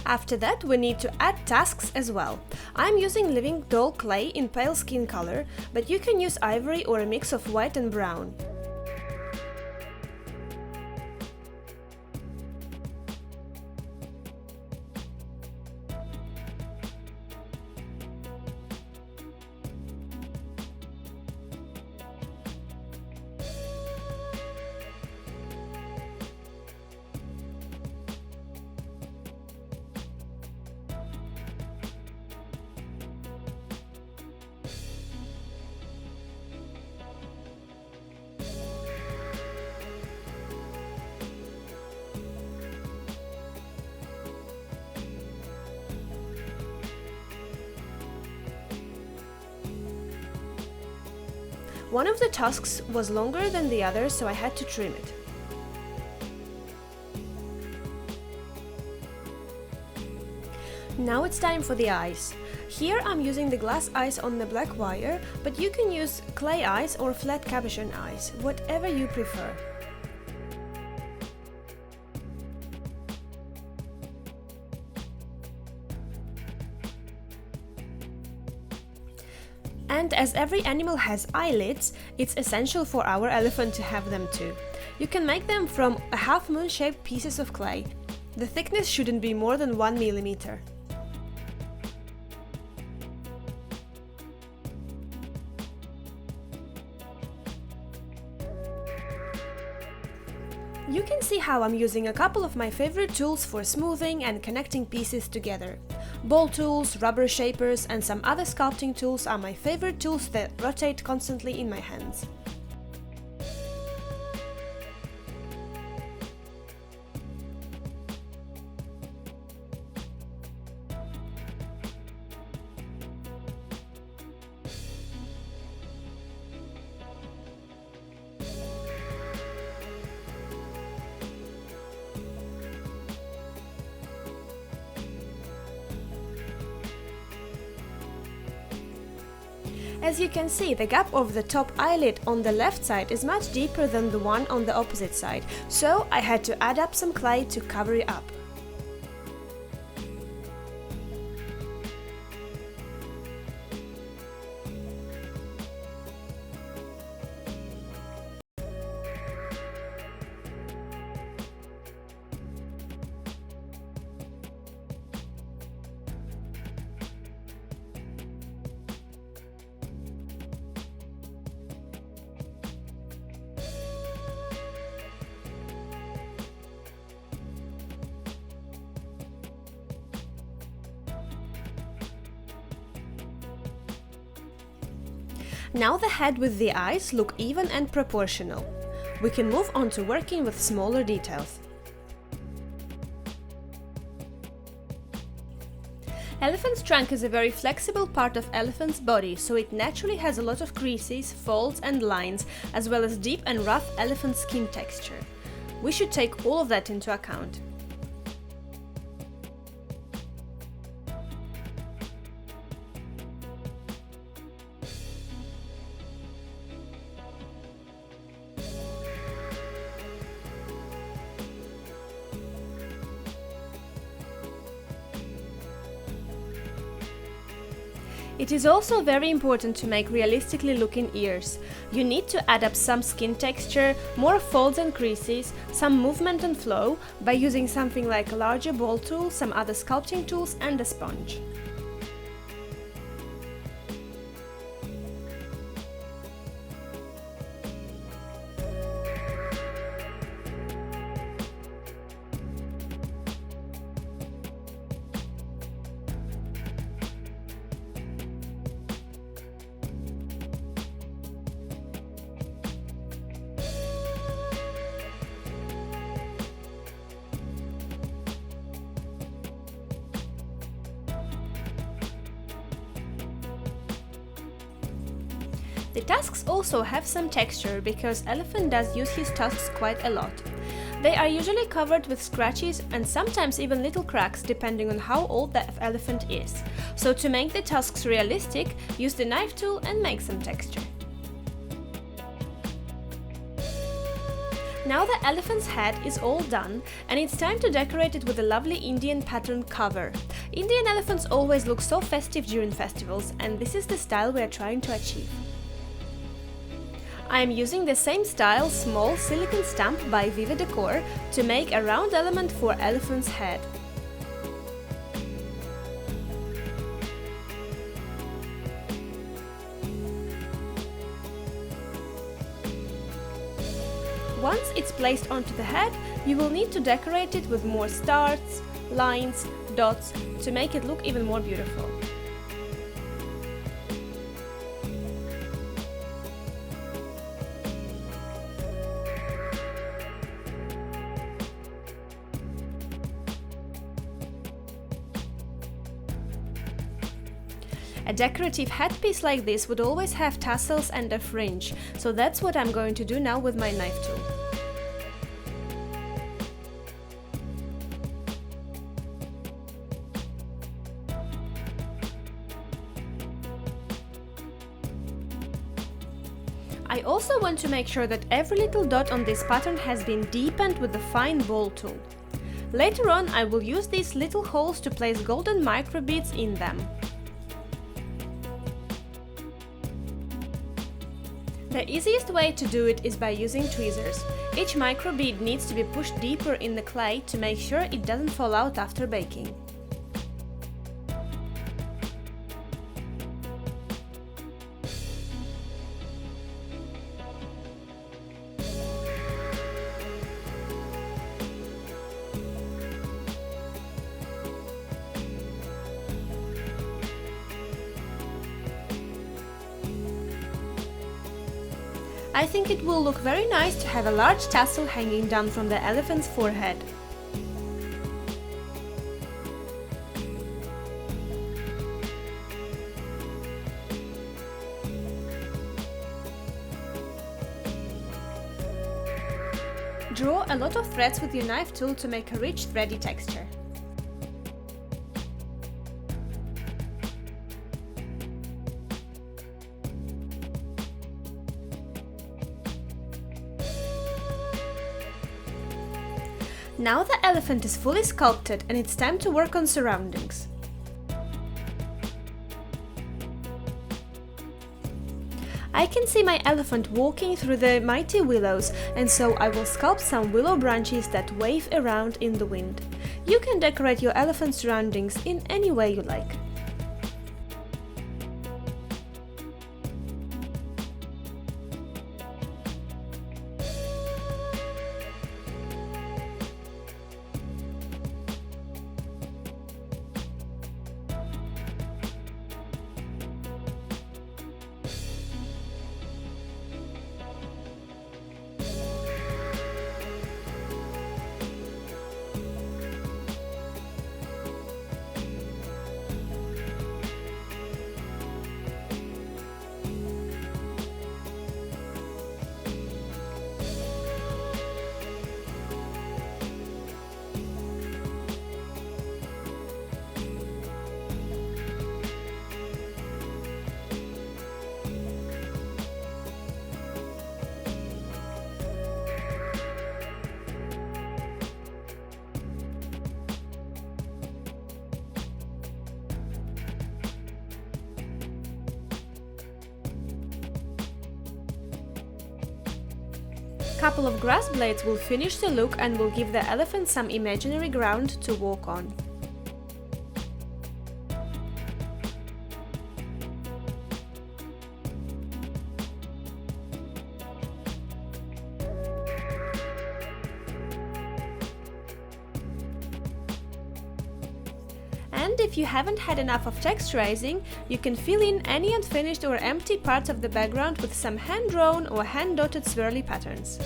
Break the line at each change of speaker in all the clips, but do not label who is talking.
After that, we need to add tusks as well. I'm using living doll clay in pale skin color, but you can use ivory or a mix of white and brown. One of the tusks was longer than the other, so I had to trim it. Now it's time for the eyes. Here I'm using the glass eyes on the black wire, but you can use clay eyes or flat cabochon eyes, whatever you prefer. And as every animal has eyelids, it's essential for our elephant to have them too. You can make them from a half-moon shaped pieces of clay. The thickness shouldn't be more than 1 millimeter. You can see how I'm using a couple of my favorite tools for smoothing and connecting pieces together. Ball tools, rubber shapers and some other sculpting tools are my favorite tools that rotate constantly in my hands. As you can see, the gap of the top eyelid on the left side is much deeper than the one on the opposite side, so I had to add up some clay to cover it up. Now the head with the eyes look even and proportional. We can move on to working with smaller details. Elephant's trunk is a very flexible part of elephant's body, so it naturally has a lot of creases, folds and lines, as well as deep and rough elephant skin texture. We should take all of that into account. It is also very important to make realistically looking ears. You need to add up some skin texture, more folds and creases, some movement and flow by using something like a larger ball tool, some other sculpting tools and a sponge. The tusks also have some texture because elephant does use his tusks quite a lot. They are usually covered with scratches and sometimes even little cracks depending on how old the elephant is. So to make the tusks realistic, use the knife tool and make some texture. Now the elephant's head is all done, and it's time to decorate it with a lovely Indian pattern cover. Indian elephants always look so festive during festivals, and this is the style we are trying to achieve. I am using the same style small silicone stamp by Vive Decor to make a round element for elephant's head. Once it's placed onto the head, you will need to decorate it with more stars, lines, dots to make it look even more beautiful. A decorative headpiece like this would always have tassels and a fringe, so that's what I'm going to do now with my knife tool. I also want to make sure that every little dot on this pattern has been deepened with the fine ball tool. Later on, I will use these little holes to place golden microbeads in them. The easiest way to do it is by using tweezers. Each microbead needs to be pushed deeper in the clay to make sure it doesn't fall out after baking. I think it will look very nice to have a large tassel hanging down from the elephant's forehead. Draw a lot of threads with your knife tool to make a rich thready texture. Now the elephant is fully sculpted and it's time to work on surroundings. I can see my elephant walking through the mighty willows, and so I will sculpt some willow branches that wave around in the wind. You can decorate your elephant surroundings in any way you like. Couple of grass blades will finish the look and will give the elephant some imaginary ground to walk on. And if you haven't had enough of texturizing, you can fill in any unfinished or empty parts of the background with some hand-drawn or hand-dotted swirly patterns.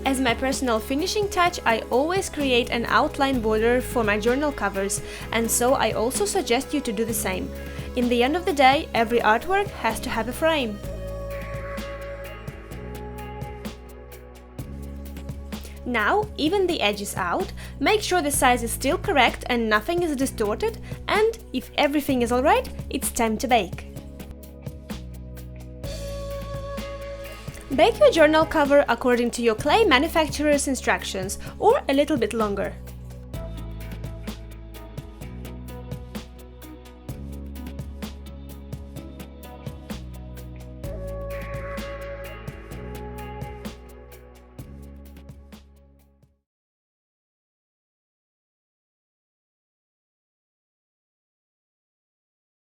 As my personal finishing touch, I always create an outline border for my journal covers, and so I also suggest you to do the same. In the end of the day, every artwork has to have a frame. Now, even the edges out, make sure the size is still correct and nothing is distorted, and if everything is alright, it's time to bake. Bake your journal cover according to your clay manufacturer's instructions, or a little bit longer.